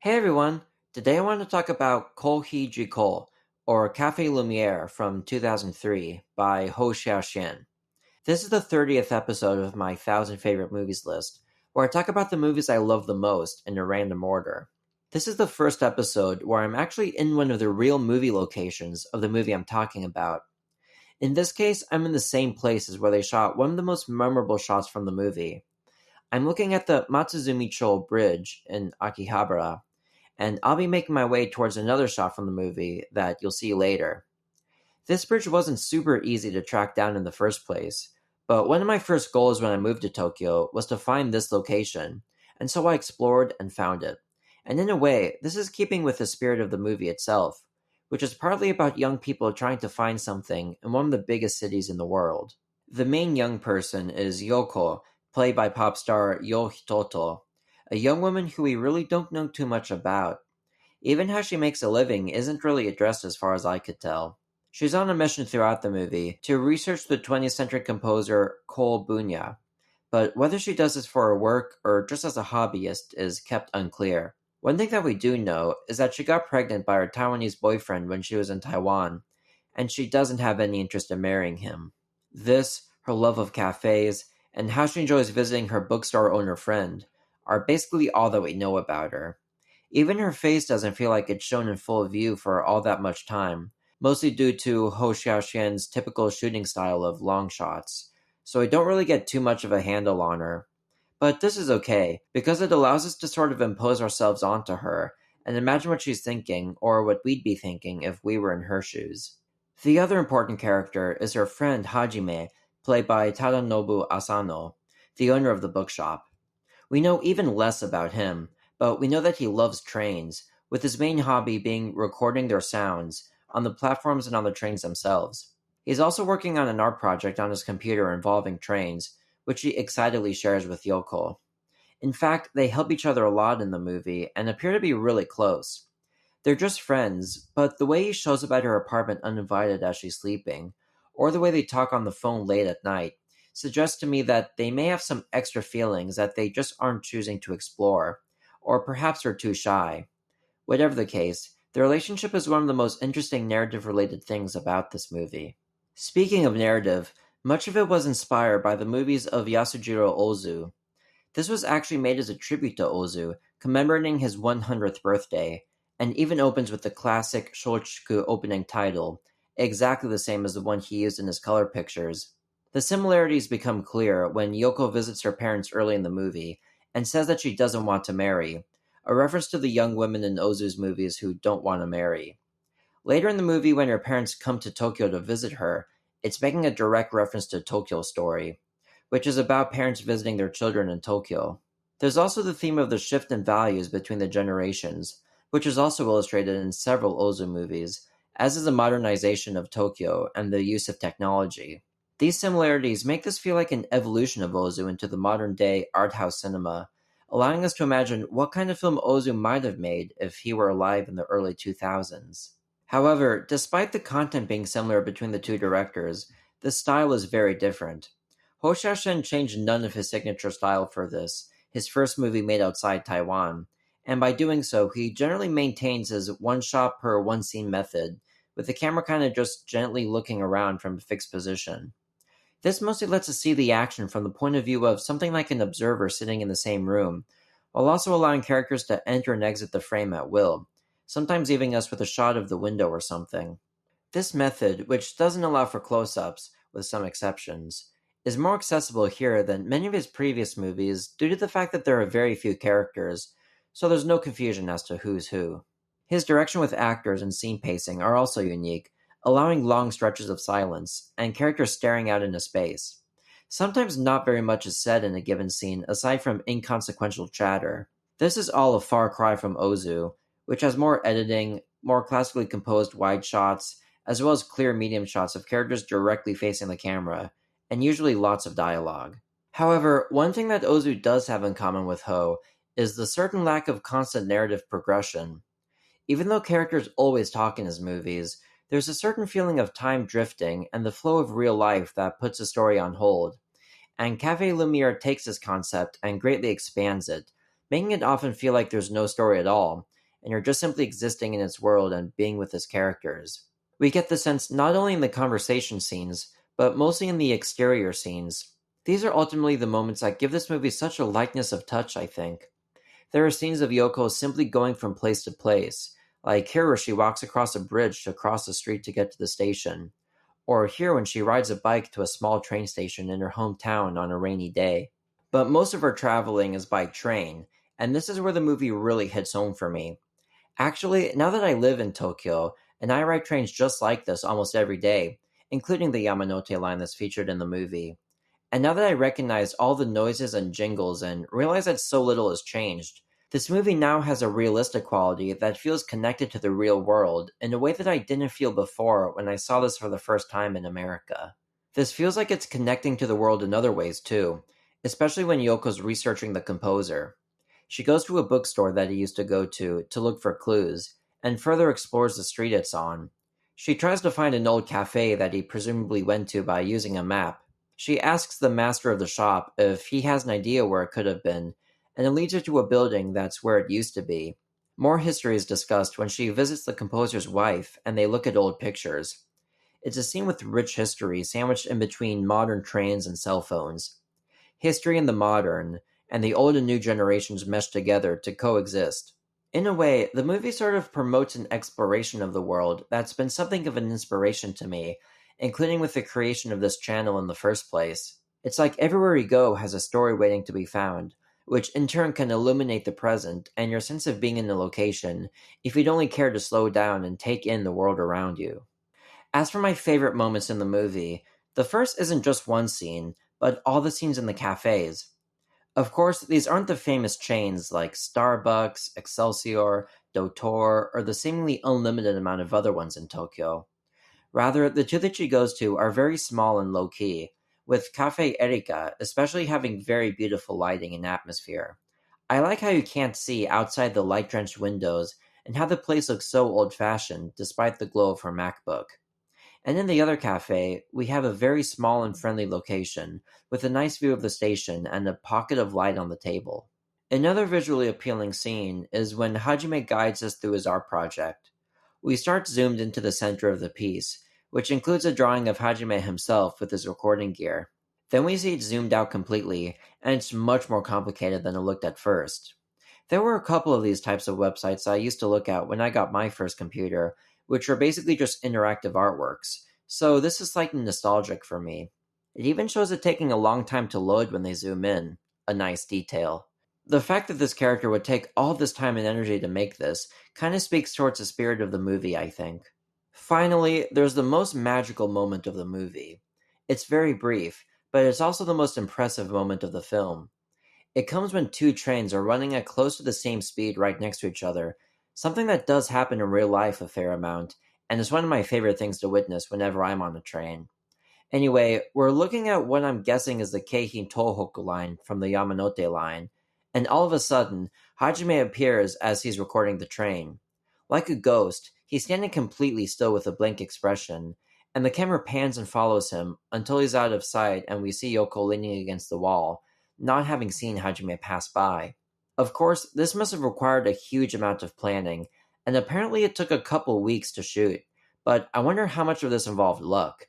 Hey everyone! Today I want to talk about Hijiri, or Café Lumière from 2003 by Hsiao-hsien. This is the 30th episode of my 1000 favorite movies list, where I talk about the movies I love the most in a random order. This is the first episode where I'm actually in one of the real movie locations of the movie I'm talking about. In this case, I'm in the same place as where they shot one of the most memorable shots from the movie. I'm looking at the Matsuzumi-cho Bridge in Akihabara, and I'll be making my way towards another shot from the movie that you'll see later. This bridge wasn't super easy to track down in the first place, but one of my first goals when I moved to Tokyo was to find this location, and so I explored and found it. And in a way, this is keeping with the spirit of the movie itself, which is partly about young people trying to find something in one of the biggest cities in the world. The main young person is Yoko, played by pop star Yo Hitoto, a young woman who we really don't know too much about. Even how she makes a living isn't really addressed as far as I could tell. She's on a mission throughout the movie to research the 20th century composer Cole Bunya, but whether she does this for her work or just as a hobbyist is kept unclear. One thing that we do know is that she got pregnant by her Taiwanese boyfriend when she was in Taiwan, and she doesn't have any interest in marrying him. This, her love of cafes, and how she enjoys visiting her bookstore owner friend are basically all that we know about her. Even her face doesn't feel like it's shown in full view for all that much time, mostly due to Ho Xiaoxian's typical shooting style of long shots, so we don't really get too much of a handle on her. But this is okay, because it allows us to sort of impose ourselves onto her and imagine what she's thinking, or what we'd be thinking if we were in her shoes. The other important character is her friend Hajime, played by Tadanobu Asano, the owner of the bookshop. We know even less about him, but we know that he loves trains, with his main hobby being recording their sounds on the platforms and on the trains themselves. He's also working on an art project on his computer involving trains, which he excitedly shares with Yoko. In fact, they help each other a lot in the movie and appear to be really close. They're just friends, but the way he shows up at her apartment uninvited as she's sleeping, or the way they talk on the phone late at night, suggests to me that they may have some extra feelings that they just aren't choosing to explore, or perhaps are too shy. Whatever the case, the relationship is one of the most interesting narrative related things about this movie. Speaking of narrative, much of it was inspired by the movies of Yasujiro Ozu. This was actually made as a tribute to Ozu, commemorating his 100th birthday, and even opens with the classic Shochiku opening title, exactly the same as the one he used in his color pictures. The similarities become clear when Yoko visits her parents early in the movie and says that she doesn't want to marry, a reference to the young women in Ozu's movies who don't want to marry. Later in the movie, when her parents come to Tokyo to visit her, it's making a direct reference to Tokyo Story, which is about parents visiting their children in Tokyo. There's also the theme of the shift in values between the generations, which is also illustrated in several Ozu movies, as is the modernization of Tokyo and the use of technology. These similarities make this feel like an evolution of Ozu into the modern day art house cinema, allowing us to imagine what kind of film Ozu might have made if he were alive in the early 2000s. However, despite the content being similar between the two directors, the style is very different. Ho Xiaoshen changed none of his signature style for this, his first movie made outside Taiwan, and by doing so, he generally maintains his one shot per one scene method, with the camera kind of just gently looking around from a fixed position. This mostly lets us see the action from the point of view of something like an observer sitting in the same room, while also allowing characters to enter and exit the frame at will, sometimes leaving us with a shot of the window or something. This method, which doesn't allow for close-ups, with some exceptions, is more accessible here than many of his previous movies due to the fact that there are very few characters, so there's no confusion as to who's who. His direction with actors and scene pacing are also unique, allowing long stretches of silence, and characters staring out into space. Sometimes not very much is said in a given scene aside from inconsequential chatter. This is all a far cry from Ozu, which has more editing, more classically composed wide shots, as well as clear medium shots of characters directly facing the camera, and usually lots of dialogue. However, one thing that Ozu does have in common with Ho is the certain lack of constant narrative progression. Even though characters always talk in his movies, there's a certain feeling of time drifting and the flow of real life that puts a story on hold, and Café Lumière takes this concept and greatly expands it, making it often feel like there's no story at all, and you're just simply existing in its world and being with its characters. We get the sense not only in the conversation scenes, but mostly in the exterior scenes. These are ultimately the moments that give this movie such a lightness of touch, I think. There are scenes of Yoko simply going from place to place, like here where she walks across a bridge to cross the street to get to the station, or here when she rides a bike to a small train station in her hometown on a rainy day. But most of her traveling is by train, and this is where the movie really hits home for me. Actually, now that I live in Tokyo, and I ride trains just like this almost every day, including the Yamanote line that's featured in the movie, and now that I recognize all the noises and jingles and realize that so little has changed, this movie now has a realistic quality that feels connected to the real world in a way that I didn't feel before when I saw this for the first time in America. This feels like it's connecting to the world in other ways too, especially when Yoko's researching the composer. She goes to a bookstore that he used to go to look for clues, and further explores the street it's on. She tries to find an old cafe that he presumably went to by using a map. She asks the master of the shop if he has an idea where it could have been, and it leads her to a building that's where it used to be. More history is discussed when she visits the composer's wife and they look at old pictures. It's a scene with rich history sandwiched in between modern trains and cell phones. History and the modern, and the old and new generations mesh together to coexist. In a way, the movie sort of promotes an exploration of the world that's been something of an inspiration to me, including with the creation of this channel in the first place. It's like everywhere you go has a story waiting to be found, which in turn can illuminate the present and your sense of being in the location if you'd only care to slow down and take in the world around you. As for my favorite moments in the movie, the first isn't just one scene, but all the scenes in the cafes. Of course, these aren't the famous chains like Starbucks, Excelsior, Dotor, or the seemingly unlimited amount of other ones in Tokyo. Rather, the two that she goes to are very small and low key, with Cafe Erika especially having very beautiful lighting and atmosphere. I like how you can't see outside the light drenched windows and how the place looks so old fashioned despite the glow of her MacBook. And in the other cafe, we have a very small and friendly location, with a nice view of the station and a pocket of light on the table. Another visually appealing scene is when Hajime guides us through his art project. We start zoomed into the center of the piece, which includes a drawing of Hajime himself with his recording gear. Then we see it zoomed out completely, and it's much more complicated than it looked at first. There were a couple of these types of websites I used to look at when I got my first computer, which are basically just interactive artworks, so this is slightly nostalgic for me. It even shows it taking a long time to load when they zoom in, a nice detail. The fact that this character would take all this time and energy to make this kind of speaks towards the spirit of the movie, I think. Finally, there's the most magical moment of the movie. It's very brief, but it's also the most impressive moment of the film. It comes when two trains are running at close to the same speed right next to each other, something that does happen in real life a fair amount, and is one of my favorite things to witness whenever I'm on a train. Anyway, we're looking at what I'm guessing is the Keihin Tohoku line from the Yamanote line, and all of a sudden, Hajime appears as he's recording the train. Like a ghost, he's standing completely still with a blank expression, and the camera pans and follows him until he's out of sight and we see Yoko leaning against the wall, not having seen Hajime pass by. Of course, this must have required a huge amount of planning, and apparently it took a couple weeks to shoot, but I wonder how much of this involved luck.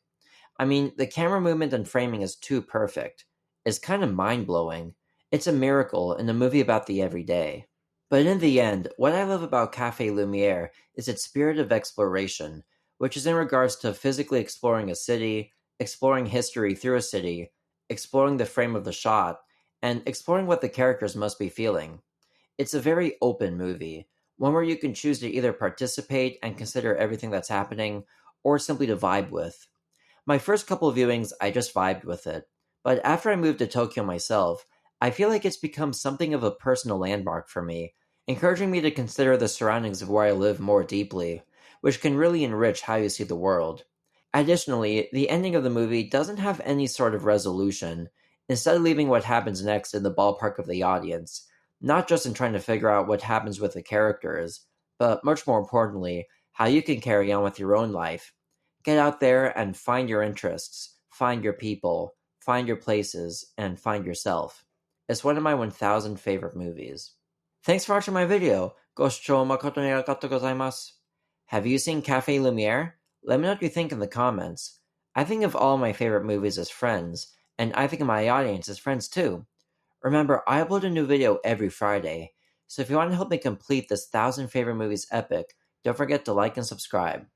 I mean, the camera movement and framing is too perfect. It's kind of mind-blowing. It's a miracle in a movie about the everyday. But in the end, what I love about Café Lumière is its spirit of exploration, which is in regards to physically exploring a city, exploring history through a city, exploring the frame of the shot, and exploring what the characters must be feeling. It's a very open movie, one where you can choose to either participate and consider everything that's happening, or simply to vibe with. My first couple of viewings, I just vibed with it, but after I moved to Tokyo myself, I feel like it's become something of a personal landmark for me, encouraging me to consider the surroundings of where I live more deeply, which can really enrich how you see the world. Additionally, the ending of the movie doesn't have any sort of resolution, instead leaving what happens next in the ballpark of the audience, not just in trying to figure out what happens with the characters, but much more importantly, how you can carry on with your own life. Get out there and find your interests, find your people, find your places, and find yourself. It's one of my 1,000 favorite movies. Thanks for watching my video. ご視聴誠にありがとうございます。Have you seen Café Lumière? Let me know what you think in the comments. I think of all my favorite movies as friends, and I think of my audience as friends too. Remember, I upload a new video every Friday, so if you want to help me complete this 1,000 favorite movies epic, don't forget to like and subscribe.